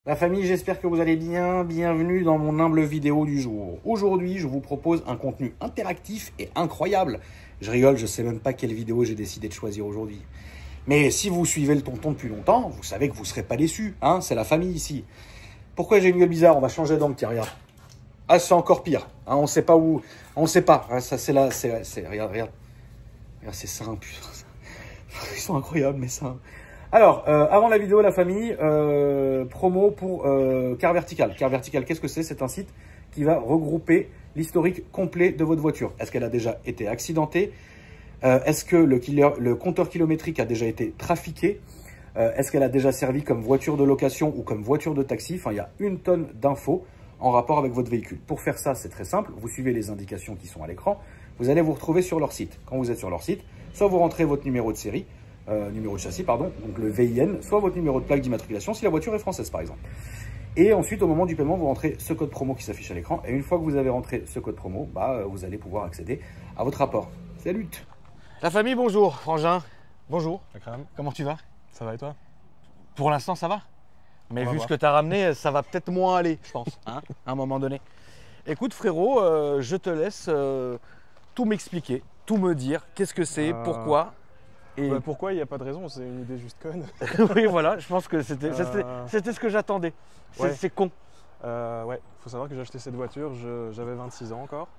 La famille, j'espère que vous allez bien. Bienvenue dans mon humble vidéo du jour. Aujourd'hui, je vous propose un contenu interactif et incroyable. Je rigole, je sais même pas quelle vidéo j'ai décidé de choisir aujourd'hui. Mais si vous suivez le tonton depuis longtemps, vous savez que vous ne serez pas déçus. Hein, c'est la famille ici. Pourquoi j'ai une gueule bizarre? On va changer d'angle, tiens, regarde. Ah, c'est encore pire. Hein, on ne sait pas où. On ne sait pas. Ah, ça, c'est là. Regarde, regarde. Regarde, c'est ça, putain. Ils sont incroyables, mais ça. Alors, avant la vidéo, la famille, promo pour Car Vertical. Car Vertical, qu'est-ce que c'est? C'est un site qui va regrouper l'historique complet de votre voiture. Est-ce qu'elle a déjà été accidentée? Est-ce que le compteur kilométrique a déjà été trafiqué? Est-ce qu'elle a déjà servi comme voiture de location ou comme voiture de taxi? Enfin, il y a une tonne d'infos en rapport avec votre véhicule. Pour faire ça, c'est très simple. Vous suivez les indications qui sont à l'écran. Vous allez vous retrouver sur leur site. Quand vous êtes sur leur site, soit vous rentrez votre numéro de série, numéro de châssis, pardon, donc le VIN, soit votre numéro de plaque d'immatriculation si la voiture est française, par exemple. Et ensuite, au moment du paiement, vous rentrez ce code promo qui s'affiche à l'écran. Et une fois que vous avez rentré ce code promo, vous allez pouvoir accéder à votre rapport. Salut! La famille, bonjour. Frangin, bonjour. Akram, Comment tu vas? ça va et toi? Pour l'instant, ça va. Mais vu voir. ce que tu as ramené, ça va peut-être moins aller, je pense, hein, à un moment donné. Écoute, frérot, je te laisse tout m'expliquer, tout me dire. Qu'est-ce que c'est, pourquoi et... Bah, pourquoi? Il n'y a pas de raison, c'est une idée juste conne. Oui, voilà, je pense que c'était ce que j'attendais. Ouais. C'est con. Ouais, faut savoir que j'ai acheté cette voiture, j'avais 26 ans encore.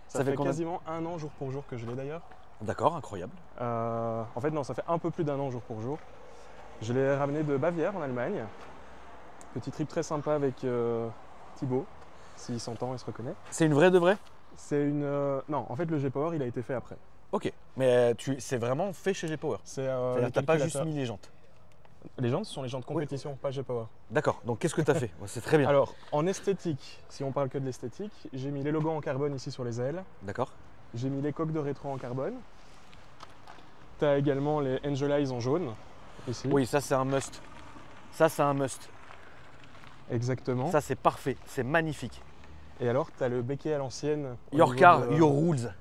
Ça fait quasiment un an jour pour jour que je l'ai d'ailleurs. D'accord, incroyable. En fait, non, ça fait un peu plus d'un an jour pour jour. Je l'ai ramené de Bavière en Allemagne. Petit trip très sympa avec Thibaut, s'il s'entend et se reconnaît. C'est une vraie de vraie? C'est une. Non, en fait, le G-Power, il a été fait après. Ok, mais c'est vraiment fait chez G-Power. C'est-à-dire que tu n'as pas juste mis les jantes. Les jantes, ce sont les jantes compétition, pas G-Power. D'accord, donc qu'est-ce que tu as fait? C'est très bien. Alors, en esthétique, si on parle que de l'esthétique, j'ai mis les logos en carbone ici sur les ailes. D'accord. J'ai mis les coques de rétro en carbone. Tu as également les Angel Eyes en jaune, ici. Oui, ça c'est un must. Ça c'est un must. Exactement. Ça c'est parfait, c'est magnifique. Et alors, tu as le béquet à l'ancienne. Your car, your rules.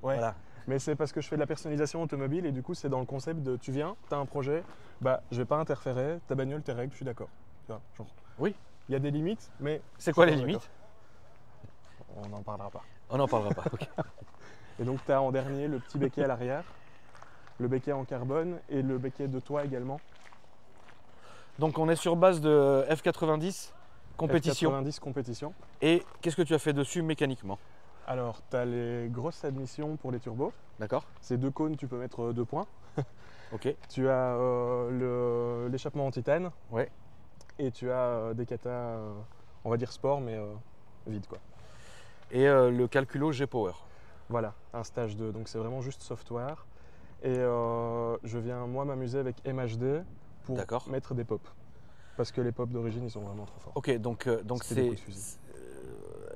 Ouais. Voilà. Mais c'est parce que je fais de la personnalisation automobile et du coup, c'est dans le concept de tu viens, tu as un projet, je vais pas interférer, ta bagnole, tes règles, je suis d'accord. Tu vois, genre, Oui. il y a des limites, mais. C'est quoi je les suis limites? On n'en parlera pas. On n'en parlera pas. Ok. Et donc, tu as en dernier le petit béquet à l'arrière, le béquet en carbone et le béquet de toit également. Donc, on est sur base de F90 compétition. F90 compétition. Et qu'est-ce que tu as fait dessus mécaniquement? Alors, tu as les grosses admissions pour les turbos. D'accord. Ces deux cônes, tu peux mettre 2 points. Ok. Tu as l'échappement en titane. Ouais. Et tu as des katas, on va dire sport, mais vide quoi. Et le calculo G-Power. Voilà, un stage 2. Donc c'est vraiment juste software. Et je viens moi m'amuser avec MHD pour mettre des pops. Parce que les pops d'origine, ils sont vraiment trop forts. Ok, donc c'est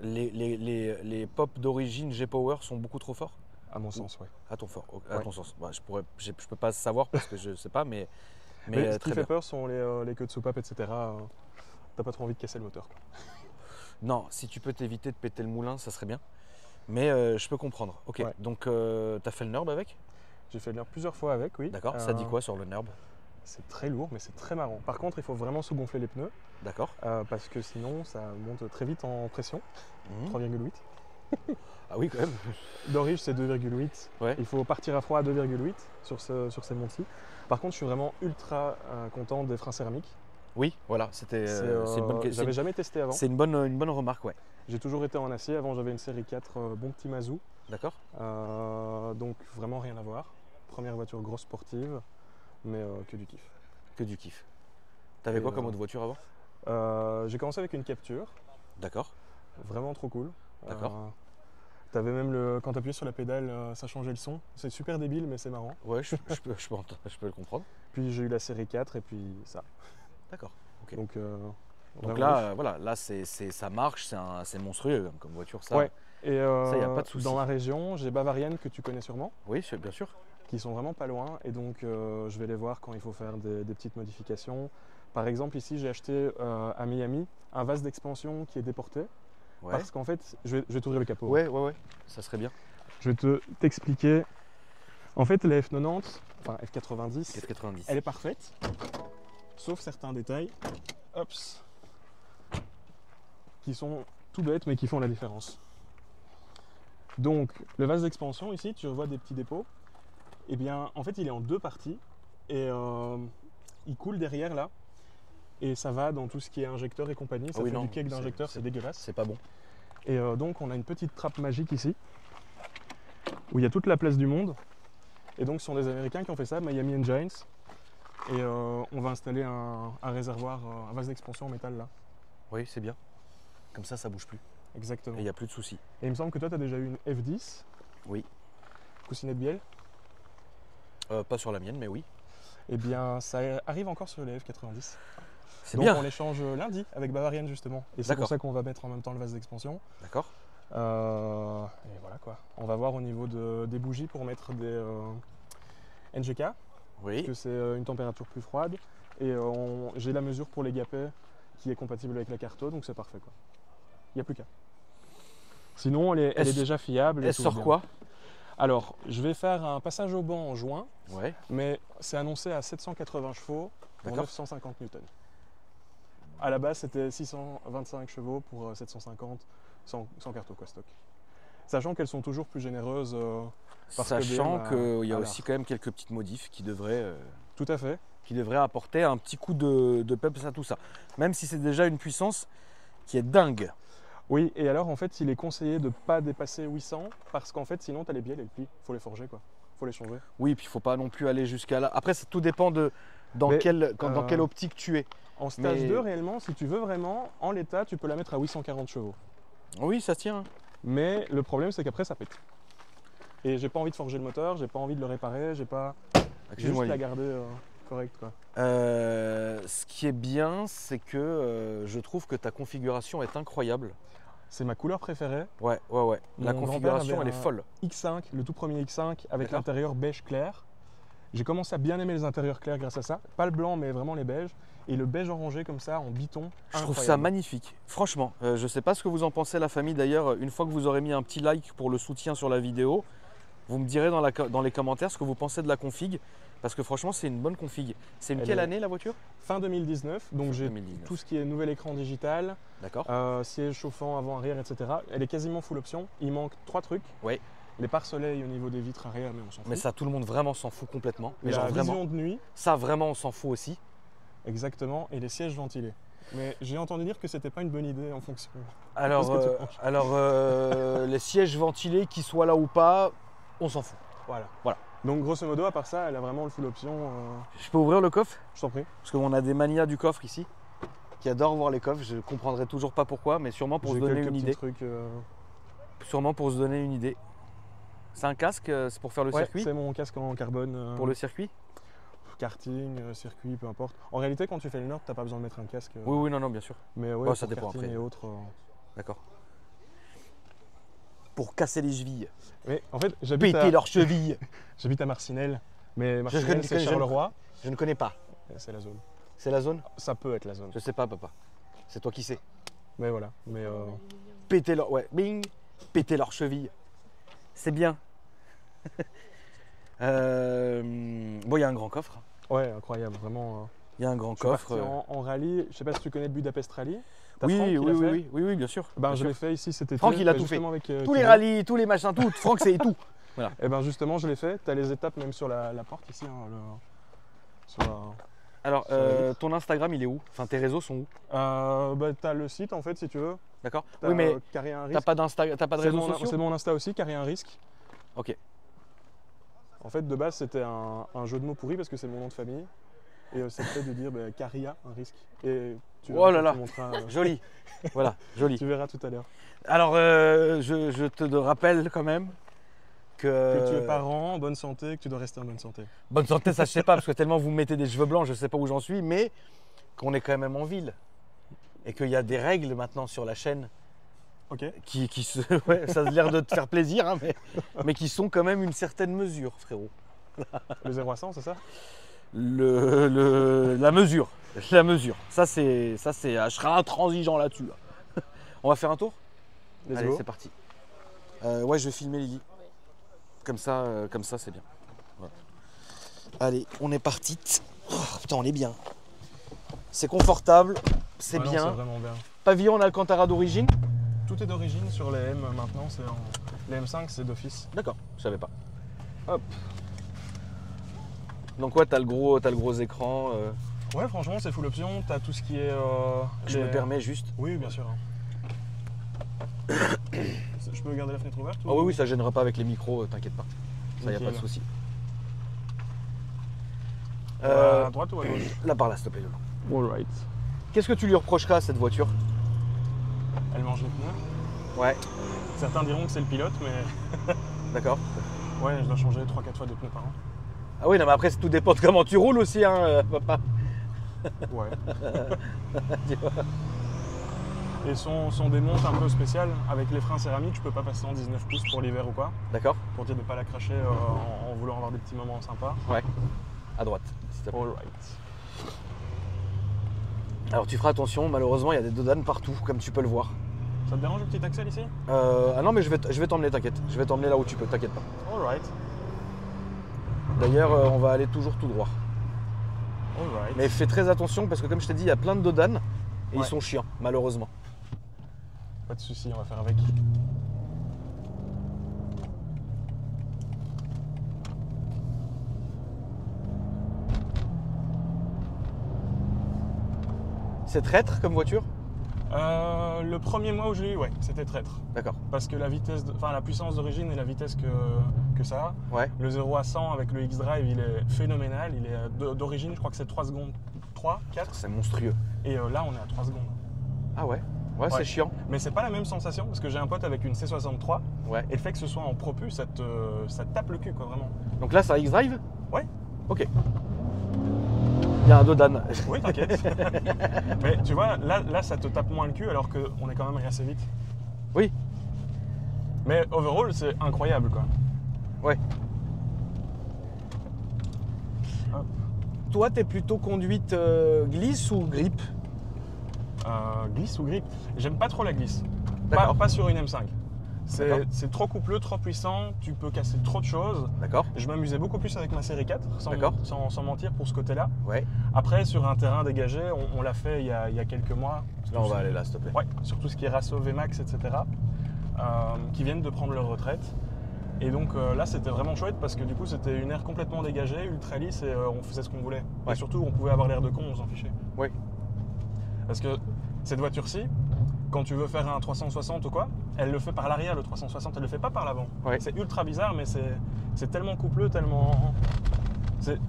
les pops d'origine G-Power sont beaucoup trop forts? À mon sens, ouais. À ton sens. Bah, je peux pas savoir parce que je sais pas, mais ce qui fait peur sont les queues de soupape, etc. T'as pas trop envie de casser le moteur, quoi. Non, si tu peux t'éviter de péter le moulin, ça serait bien. Mais je peux comprendre. Ok, ouais. Donc tu as fait le NURB avec? J'ai fait le NURB plusieurs fois avec, oui. D'accord, ça dit quoi sur le NURB? C'est très lourd, mais c'est très marrant. Par contre, il faut vraiment sous-gonfler les pneus. D'accord. Parce que sinon, ça monte très vite en pression. 3,8. Ah oui, quand même. D'origine, c'est 2,8. Ouais. Il faut partir à froid à 2,8 sur ces monts-ci. Par contre, je suis vraiment ultra content des freins céramiques. Oui, voilà, c'est une bonne question. J'avais jamais testé avant. C'est une bonne remarque, ouais. J'ai toujours été en acier. Avant, j'avais une série 4 bon petit Mazou. D'accord. Donc, vraiment rien à voir. Première voiture grosse sportive, mais que du kiff. Que du kiff. T'avais quoi comme autre voiture avant? J'ai commencé avec une Capture. D'accord. Vraiment trop cool. D'accord. T'avais même quand t'appuyais sur la pédale, ça changeait le son. C'est super débile, mais c'est marrant. Ouais, je peux le comprendre. Puis j'ai eu la série 4 et puis ça. D'accord. Okay. Donc là, voilà, là ça marche, c'est monstrueux comme voiture, ça. Ouais. Et ça, y a pas de souci. Dans ma région, j'ai Bavarienne que tu connais sûrement. Oui, bien sûr. Qui sont vraiment pas loin et donc je vais les voir quand il faut faire des petites modifications. Par exemple, ici, j'ai acheté à Miami un vase d'expansion qui est déporté. Ouais. Parce qu'en fait, je vais t'ouvrir le capot. Ouais, ça serait bien. Je vais t'expliquer. En fait, la F90, enfin F90, F90, elle est parfaite, sauf certains détails. Hops. qui sont tout bêtes mais qui font la différence. Donc le vase d'expansion ici, tu vois des petits dépôts. Et bien en fait il est en deux parties et il coule derrière là. Et ça va dans tout ce qui est injecteur et compagnie. Ça fait du cake d'injecteur, c'est dégueulasse. C'est pas bon. Et donc on a une petite trappe magique ici où il y a toute la place du monde. Et donc ce sont des Américains qui ont fait ça, Miami Giants. Et on va installer un réservoir, un vase d'expansion en métal là. Oui, c'est bien. Comme ça bouge plus. Exactement. Et il n'y a plus de soucis. Et il me semble que toi tu as déjà eu une F10. Oui. Coussinet de bielle. Pas sur la mienne, mais oui. Eh bien ça arrive encore sur les F90. C'est donc bien. On échange lundi avec Bavarian justement. Et c'est pour ça qu'on va mettre en même temps le vase d'expansion. D'accord. Et voilà quoi. On va voir au niveau des bougies pour mettre des NGK. Oui. Parce que c'est une température plus froide. Et j'ai la mesure pour les gapets qui est compatible avec la Carto, donc c'est parfait quoi. Il n'y a plus qu'à. Sinon elle est déjà fiable. Elle sort quoi? Alors je vais faire un passage au banc en juin. Ouais. Mais c'est annoncé à 780 chevaux pour 950 newtons. À la base, c'était 625 chevaux pour 750 sans Carto quoi, stock. Sachant qu'elles sont toujours plus généreuses. Sachant qu'il y a aussi quand même quelques petites modifs qui devraient, tout à fait. Qui devraient apporter un petit coup de peps à tout ça. Même si c'est déjà une puissance qui est dingue. Oui, et alors en fait, il est conseillé de ne pas dépasser 800 parce qu'en fait, sinon, tu as les bielles et le pli. Il faut les forger quoi. Il faut les changer. Oui, puis il ne faut pas non plus aller jusqu'à là. Après, tout dépend de dans quelle optique tu es. En stage 2, réellement, si tu veux vraiment, en l'état, tu peux la mettre à 840 chevaux. Oui, ça se tient. Mais le problème, c'est qu'après, ça pète. Et j'ai pas envie de forger le moteur, j'ai pas envie de le réparer, j'ai juste la garder correcte quoi. Ce qui est bien, c'est que je trouve que ta configuration est incroyable. C'est ma couleur préférée. Ouais. La configuration, elle est folle. X5, le tout premier X5 avec l'intérieur beige clair. J'ai commencé à bien aimer les intérieurs clairs grâce à ça. Pas le blanc, mais vraiment les beiges. Et le beige orangé comme ça, en biton. Je trouve ça magnifique. Franchement, je ne sais pas ce que vous en pensez la famille. D'ailleurs, une fois que vous aurez mis un petit like pour le soutien sur la vidéo, vous me direz dans les commentaires ce que vous pensez de la config. Parce que franchement, c'est une bonne config. C'est une quelle année la voiture? Fin 2019. Donc j'ai tout ce qui est nouvel écran digital. D'accord. Siège chauffant avant-arrière, etc. Elle est quasiment full option. Il manque 3 trucs. Oui. Les pare-soleil au niveau des vitres arrière, mais on s'en fout. Mais ça, tout le monde vraiment s'en fout complètement. Mais la genre vision vraiment, de nuit. Ça, vraiment, on s'en fout aussi. Exactement. Et les sièges ventilés. Mais j'ai entendu dire que c'était pas une bonne idée en fonction. Alors, les sièges ventilés, qu'ils soient là ou pas, on s'en fout. Voilà. Donc grosso modo, à part ça, elle a vraiment le full option. Je peux ouvrir le coffre? Je t'en prie. Parce qu'on a des manias du coffre ici, qui adorent voir les coffres. Je ne comprendrai toujours pas pourquoi, mais sûrement pour se donner une idée. Sûrement pour se donner une idée. C'est un casque, c'est pour faire le circuit? C'est mon casque en carbone. Pour le circuit? Karting, circuit, peu importe. En réalité, quand tu fais le nord, tu n'as pas besoin de mettre un casque. Oui, non, bien sûr. Mais ouais, ça dépend après. Et autres, D'accord. Pour casser les chevilles. Mais en fait, péter leurs chevilles. J'habite à Marcinelle, mais Marcinelle, c'est Charleroi. Je ne connais pas. C'est la zone. C'est la zone? Ça peut être la zone. Je sais pas, papa. C'est toi qui sais. Mais voilà. Mais péter leur, bing, péter leurs chevilles. C'est bien. Bon, il y a un grand coffre. Ouais, incroyable, vraiment. Il y a un grand coffre. En rallye, je sais pas si tu connais Budapest Rally. Oui, bien sûr. Ben, je l'ai fait ici cet été. Franck, il a tout fait. Avec, tous les rallyes, tous les machins, tout. Franck, c'est tout. Voilà. Et ben justement, je l'ai fait. Tu as les étapes même sur la porte ici. Alors, ton Instagram, il est où? Enfin, tes réseaux sont où? Tu as le site en fait, si tu veux. D'accord. Oui, mais tu n'as pas de réseaux sociaux? C'est mon Insta aussi, Carré un risque. Ok. En fait, de base, c'était un jeu de mots pourri parce que c'est mon nom de famille. Et c'est le fait de dire Caria, un risque. Et tu oh là là, montreras, joli. Voilà, joli. Tu verras tout à l'heure. Alors, je te rappelle quand même que tu es parent, en bonne santé, que tu dois rester en bonne santé. Bonne santé, ça je sais pas, parce que tellement vous me mettez des cheveux blancs, je sais pas où j'en suis, mais qu'on est quand même en ville. Et qu'il y a des règles maintenant sur la chaîne. Ok. Ça a l'air de te faire plaisir, hein, mais qui sont quand même une certaine mesure, frérot. Le 0 à 100, c'est ça? La mesure. Ça c'est, je serai intransigeant là-dessus. Là. On va faire un tour? Allez, c'est parti. Ouais, je vais filmer Lily. Comme ça c'est bien. Voilà. Allez, on est parti. Oh, putain, on est bien. C'est confortable, c'est bien. C'est vraiment bien. Pavillon en Alcantara d'origine? Tout est d'origine sur les M maintenant, les M5 c'est d'office. D'accord, je savais pas. Hop. Donc ouais, t'as le gros écran. Ouais, franchement c'est full option, t'as tout ce qui est... Je me permets juste. Oui, bien sûr. Je peux garder la fenêtre ouverte ou... Ah oui, ça gênera pas avec les micros, t'inquiète pas. Ça, y a pas de souci. À droite ou à gauche? Là par là, s'il te plaît. Alright. Qu'est-ce que tu lui reprocheras à cette voiture? Elle mange les pneus. Ouais. Certains diront que c'est le pilote, mais... D'accord. Ouais, je dois changer 3-4 fois de pneus par an. Ah oui, non, mais après, tout dépend de comment tu roules aussi, hein, papa. Ouais. Et sont des montes un peu spéciales. Avec les freins céramiques, je peux pas passer en 19 pouces pour l'hiver ou quoi. D'accord. Pour dire de ne pas la cracher en voulant avoir des petits moments sympas. Ouais. À droite. Alright. Alors tu feras attention, malheureusement, il y a des dodanes partout, comme tu peux le voir. Ça te dérange le petit axel ici? Ah non, mais je vais t'emmener, t'inquiète. Je vais t'emmener là où tu peux, t'inquiète pas. Alright. D'ailleurs, on va aller toujours tout droit. Alright. Mais fais très attention parce que comme je t'ai dit, il y a plein de dodanes et ils sont chiants, malheureusement. Pas de soucis, on va faire avec. C'est traître comme voiture? Le premier mois où je l'ai eu, ouais, c'était traître. D'accord. Parce que la puissance d'origine et la vitesse que ça a, Ouais. le 0 à 100 avec le X-Drive, il est phénoménal. Il est d'origine, je crois que c'est 3 secondes, 3, 4. C'est monstrueux. Et là, on est à 3 secondes. Ah ouais? Ouais, c'est chiant. Mais c'est pas la même sensation parce que j'ai un pote avec une C63 Ouais. et le fait que ce soit en propus, ça te tape le cul, quoi, vraiment. Donc là, c'est un X-Drive? Ouais. Ok. Il y a un dodane. Oui, t'inquiète. Mais tu vois, là, ça te tape moins le cul alors qu'on est quand même assez vite. Oui. Mais overall, c'est incroyable, quoi. Ouais. Hop. Toi, t'es plutôt conduite glisse ou grip? Glisse ou grip? J'aime pas trop la glisse. D'accord. Pas sur une M5. D'accord. C'est trop coupleux, trop puissant, tu peux casser trop de choses. D'accord. Je m'amusais beaucoup plus avec ma série 4, sans mentir pour ce côté-là. Ouais. Après, sur un terrain dégagé, on l'a fait il y a quelques mois. Là, on va aller là, s'il te plaît. Ouais, sur tout ce qui est Rasso, VMAX, etc. Qui viennent de prendre leur retraite. Et donc là, c'était vraiment chouette parce que du coup, c'était une aire complètement dégagée, ultra lisse et on faisait ce qu'on voulait. Ouais. Et surtout, on pouvait avoir l'air de con, on s'en fichait. Oui. Parce que cette voiture-ci, quand tu veux faire un 360 ou quoi, elle le fait par l'arrière, le 360, elle le fait pas par l'avant. Ouais. C'est ultra bizarre, mais c'est tellement coupleux, tellement... C'est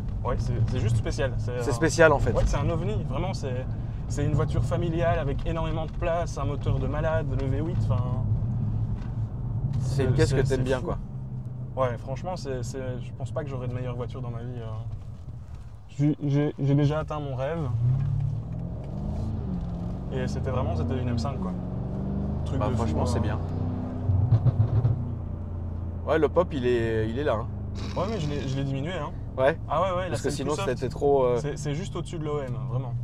juste spécial. C'est spécial en fait. Ouais, c'est un ovni, vraiment, c'est une voiture familiale avec énormément de place, un moteur de malade, le V8, enfin... C'est une caisse que t'aimes bien, fou. quoi. Ouais, franchement, je pense pas que j'aurai de meilleure voiture dans ma vie. J'ai déjà atteint mon rêve. Et c'était une M5, quoi. Truc de franchement, fou, c'est bien. Ouais, le pop, il est là. Hein. Ouais, mais je l'ai diminué. Hein. Ouais. Ah ouais, là, parce que c'est sinon, plus soft. c'était trop. C'est juste au-dessus de l'OM, vraiment.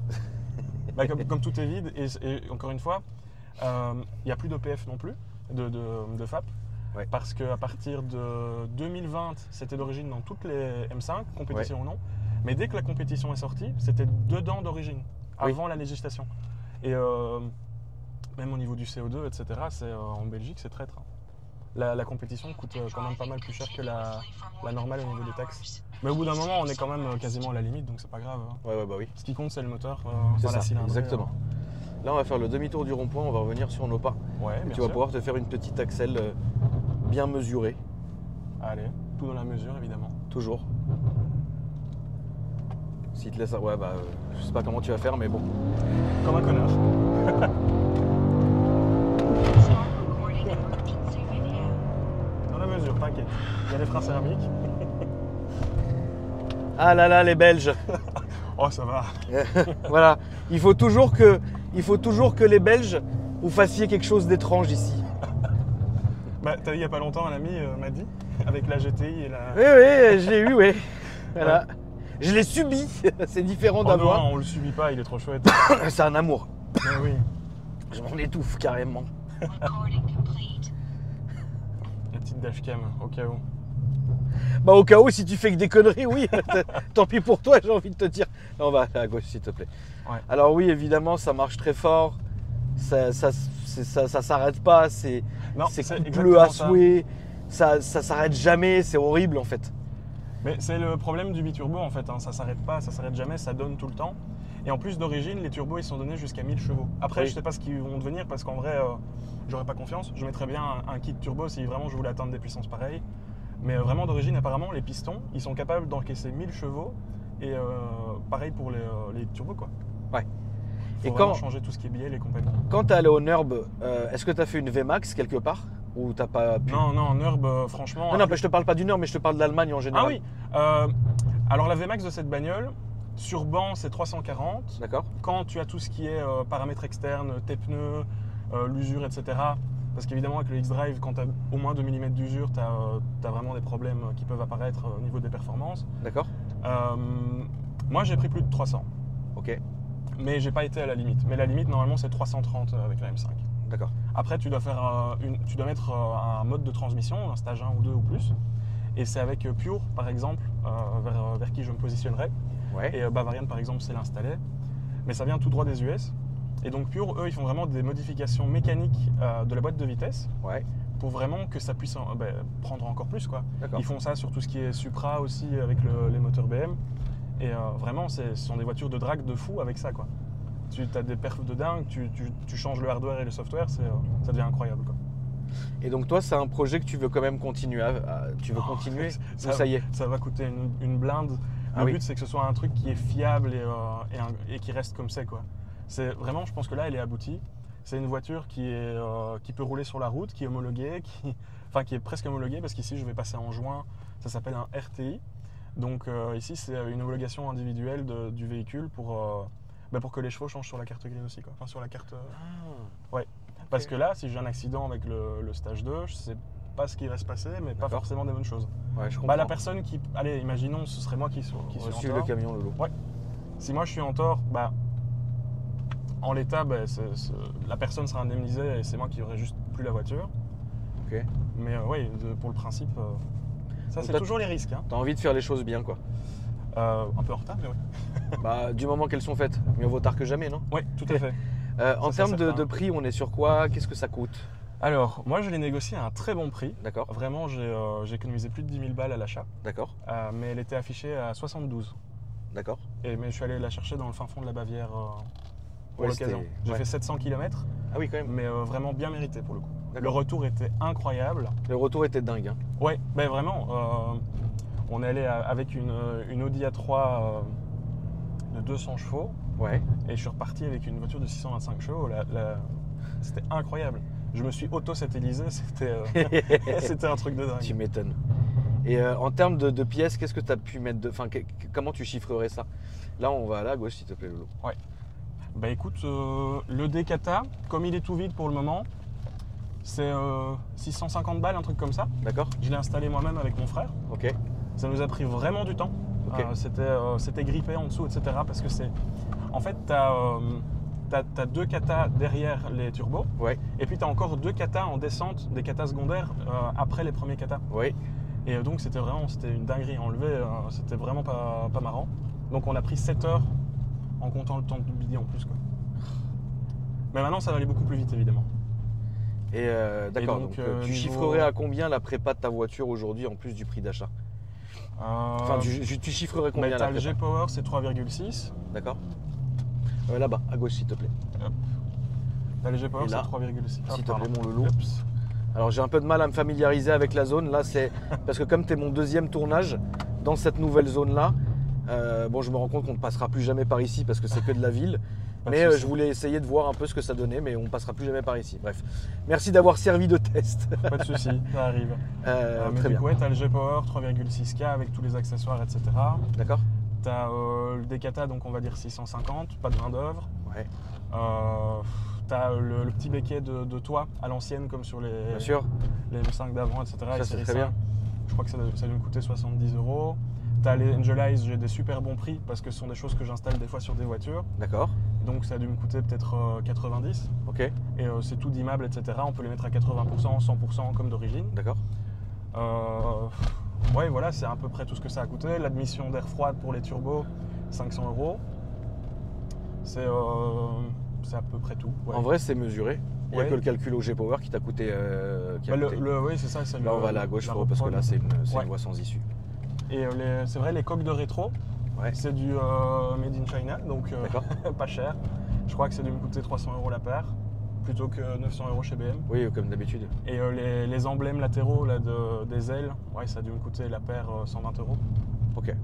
Bah, comme tout est vide, et encore une fois, il n'y a plus d'OPF non plus, de FAP. Ouais. Parce qu'à partir de 2020, c'était d'origine dans toutes les M5, compétition ou non. Mais dès que la compétition est sortie, c'était dedans d'origine, avant la législation. Et même au niveau du CO2, etc., en Belgique, c'est traître. La compétition coûte quand même pas mal plus cher que la normale au niveau des taxes. Mais au bout d'un moment, on est quand même quasiment à la limite, donc c'est pas grave. Ouais, bah oui. Ce qui compte, c'est le moteur, c'est la ça, cylindrée. exactement. Là, on va faire le demi-tour du rond-point, on va revenir sur nos pas. Ouais, et tu vas pouvoir te faire une petite axelle bien mesurée. Allez, tout dans la mesure, évidemment. Toujours. S'il te laisse... Ouais, bah, je sais pas comment tu vas faire, mais bon. Comme un connard. Dans la mesure, t'inquiète. Il y a les freins céramiques. Ah là là, les Belges. Oh, ça va. Voilà. Il faut toujours que les Belges vous fassiez quelque chose d'étrange ici. Bah, t'as vu il n'y a pas longtemps, un ami m'a dit, avec la GTI et la... Oui, je l'ai eu, oui. Voilà. Ouais. Je l'ai subi, c'est différent d'avoir. Non, on le subit pas, il est trop chouette. C'est un amour. Mais oui. Je m'en étouffe carrément. La petite dashcam, au cas où. Bah au cas où, si tu fais que des conneries, oui. Tant pis pour toi, j'ai envie de te dire. Non, on va à gauche, s'il te plaît. Ouais. Alors oui, évidemment, ça marche très fort. ça s'arrête pas, c'est bleu à souhait, ça s'arrête jamais, c'est horrible en fait. Mais c'est le problème du biturbo en fait, hein. Ça s'arrête pas, ça s'arrête jamais, ça donne tout le temps. Et en plus d'origine, les turbos ils sont donnés jusqu'à 1000 chevaux. Après, oui. Je sais pas ce qu'ils vont devenir parce qu'en vrai, j'aurais pas confiance. Je mettrais bien un kit turbo si vraiment je voulais atteindre des puissances pareilles. Mais vraiment d'origine, apparemment, les pistons, ils sont capables d'encaisser 1000 chevaux. Et pareil pour les turbos quoi. Ouais. Faut vraiment changer tout ce qui est bielle et compagnie. Quand tu es allé au NURB, est-ce que tu as fait une VMAX quelque part ou t'as pas pu... Non, NURB, franchement... Non, je te parle pas du NURB, mais je te parle de l'Allemagne en général. Ah oui. Alors la VMAX de cette bagnole, sur banc, c'est 340. D'accord. Quand tu as tout ce qui est paramètres externes, tes pneus, l'usure, etc. Parce qu'évidemment, avec le X-Drive, quand tu as au moins 2 mm d'usure, tu as vraiment des problèmes qui peuvent apparaître au niveau des performances. D'accord. Moi, j'ai pris plus de 300. Ok. Mais j'ai pas été à la limite. Mais la limite, normalement, c'est 330 avec la M5. D'accord. Après, tu dois mettre un mode de transmission, un stage 1 ou 2 ou plus. Et c'est avec Pure, par exemple, vers qui je me positionnerai. Ouais. Et Bavarian, par exemple, c'est l'installé. Mais ça vient tout droit des US. Et donc Pure, eux, ils font vraiment des modifications mécaniques de la boîte de vitesse. Ouais. Pour vraiment que ça puisse prendre encore plus, quoi. Ils font ça sur tout ce qui est Supra aussi, avec les moteurs BM. Et vraiment, ce sont des voitures de drag de fou avec ça, quoi. Tu as des perfs de dingue, tu changes le hardware et le software, ça devient incroyable, quoi. Et donc toi, c'est un projet que tu veux quand même continuer continuer ça y est. Ça va coûter une blinde. Le but, c'est que ce soit un truc qui est fiable et qui reste comme c'est, quoi. C'est vraiment, je pense que là, elle est aboutie. C'est une voiture qui peut rouler sur la route, qui est homologuée, qui est presque homologuée, parce qu'ici, je vais passer en juin, ça s'appelle un RTI. Donc ici, c'est une homologation individuelle du véhicule pour que les chevaux changent sur la carte grise aussi, quoi. Enfin, sur la carte... Ouais. Okay. Parce que là, si j'ai un accident avec le stage 2, je sais pas ce qui va se passer, mais pas forcément des bonnes choses. Ouais, je comprends. La personne qui... Allez, imaginons, ce serait moi qui suis en tort. Le camion, Lolo. Ouais. Si moi, je suis en tort, en l'état, la personne sera indemnisée et c'est moi qui aurai juste plus la voiture. Ok. Mais oui, pour le principe... Ça, c'est toujours les risques. Hein. Tu as envie de faire les choses bien, quoi. Un peu en retard, mais oui. Du moment qu'elles sont faites, mieux vaut tard que jamais, non? Oui, tout à fait. En termes de prix, on est sur quoi? Qu'est-ce que ça coûte? Alors, moi, je l'ai négocié à un très bon prix. D'accord. Vraiment, j'ai économisé plus de 10 000 balles à l'achat. D'accord. Mais elle était affichée à 72. D'accord. Mais je suis allé la chercher dans le fin fond de la Bavière pour l'occasion. J'ai fait 700 km. Ah oui, quand même. Mais vraiment bien mérité pour le coup. Le retour était incroyable. Le retour était dingue. Hein. Ouais, vraiment. On est allé avec une Audi A3 de 200 chevaux. Ouais. Et je suis reparti avec une voiture de 625 chevaux. C'était incroyable. Je me suis auto-satellisé. C'était un truc de dingue. Tu m'étonnes. Et en termes de pièces, qu'est-ce que tu as pu mettre comment tu chiffrerais ça? Là, on va à la gauche, s'il te plaît, Lolo. Ouais. Écoute, le Decata, comme il est tout vide pour le moment, c'est 650 balles, un truc comme ça. D'accord. Je l'ai installé moi-même avec mon frère. Ok. Ça nous a pris vraiment du temps. Okay. C'était grippé en dessous, etc. Parce que en fait, tu as 2 katas derrière les turbos. Ouais. Et puis tu as encore 2 katas en descente, des katas secondaires après les premiers katas. Ouais. Et donc c'était une dinguerie à enlever. C'était vraiment pas marrant. Donc on a pris 7 heures en comptant le temps de bidon en plus, quoi. Mais maintenant, ça va aller beaucoup plus vite, évidemment. Et d'accord, donc tu chiffrerais à combien la prépa de ta voiture aujourd'hui en plus du prix d'achat? Enfin, tu chiffrerais combien la prépa? Le G-Power, c'est 3,6. D'accord. Là-bas, à gauche, s'il te plaît. T'as le G-Power, c'est 3,6. S'il te plaît, mon Lolo. Alors, j'ai un peu de mal à me familiariser avec la zone. Là, c'est parce que comme tu es mon deuxième tournage dans cette nouvelle zone-là, je me rends compte qu'on ne passera plus jamais par ici parce que c'est que de la ville. Mais je voulais essayer de voir un peu ce que ça donnait, mais on ne passera plus jamais par ici. Bref, merci d'avoir servi de test. Pas de souci, ça arrive. Très bien. Ouais, tu as le G-Power 3,6K avec tous les accessoires, etc. D'accord. Tu as le Decata, donc on va dire 650, pas de main d'œuvre. Ouais. Tu as le petit béquet de toit à l'ancienne, comme sur les M5 d'avant, etc. Ça, c'est très bien. Je crois que ça doit me coûter 70 €. Tu as les Angelize, j'ai des super bons prix parce que ce sont des choses que j'installe des fois sur des voitures. D'accord. Donc ça a dû me coûter peut-être 90. Ok. Et c'est tout dimmable, etc. On peut les mettre à 80%, 100% comme d'origine. D'accord. Ouais, voilà, c'est à peu près tout ce que ça a coûté. L'admission d'air froide pour les turbos, 500 €. c'est à peu près tout. Ouais. En vrai, c'est mesuré. Il n'y a que le calcul au G-Power qui t'a coûté. Oui, c'est ça. Là, on va aller à gauche, parce que là, c'est une voie sans issue. Et c'est vrai, les coques de rétro, c'est du Made in China, donc pas cher. Je crois que ça a dû me coûter 300 € la paire, plutôt que 900 € chez BM. Oui, comme d'habitude. Et les emblèmes latéraux là, des ailes, ça a dû me coûter la paire 120 €. Ok.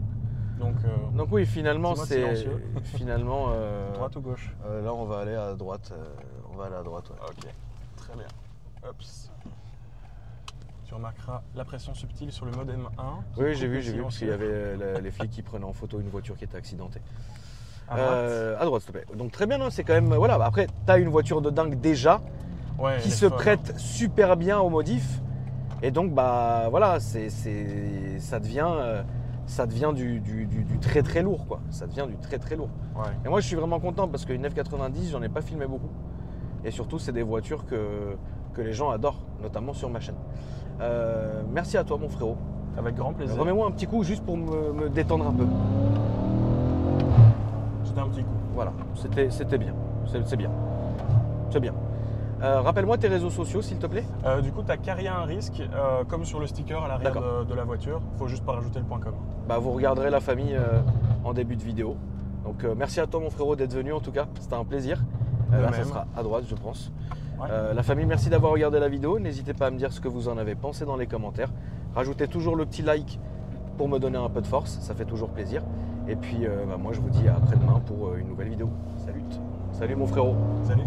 Donc oui, finalement, c'est. Finalement. Droite ou gauche? Là, on va aller à droite. On va aller à droite. Ouais. Ok, très bien. Hops. Tu remarqueras la pression subtile sur le mode M1. Oui, j'ai vu, parce qu'il y avait les flics qui prenaient en photo une voiture qui était accidentée. À droite, s'il te plaît. Donc très bien, c'est quand même. Voilà, après, tu as une voiture de dingue déjà, qui se prête super bien au modif. Et donc, bah voilà, ça devient du très très lourd, quoi. Ça devient du très très lourd. Ouais. Et moi, je suis vraiment content parce qu'une F90, j'en ai pas filmé beaucoup. Et surtout, c'est des voitures que les gens adorent, notamment sur ma chaîne. Merci à toi, mon frérot. Avec grand plaisir. Remets-moi un petit coup juste pour me détendre un peu. C'était un petit coup. Voilà, c'était bien. C'est bien. C'est bien. Rappelle-moi tes réseaux sociaux, s'il te plaît. Du coup, tu as Caria un risque, comme sur le sticker à l'arrière de la voiture. Il faut juste pas rajouter le .com. Bah, vous regarderez la famille en début de vidéo. Donc, merci à toi, mon frérot, d'être venu en tout cas. C'était un plaisir. Là, ça sera à droite, je pense. Ouais. La famille, merci d'avoir regardé la vidéo. N'hésitez pas à me dire ce que vous en avez pensé dans les commentaires. Rajoutez toujours le petit like pour me donner un peu de force. Ça fait toujours plaisir. Et puis, moi, je vous dis à après-demain pour une nouvelle vidéo. Salut. Salut, mon frérot. Salut.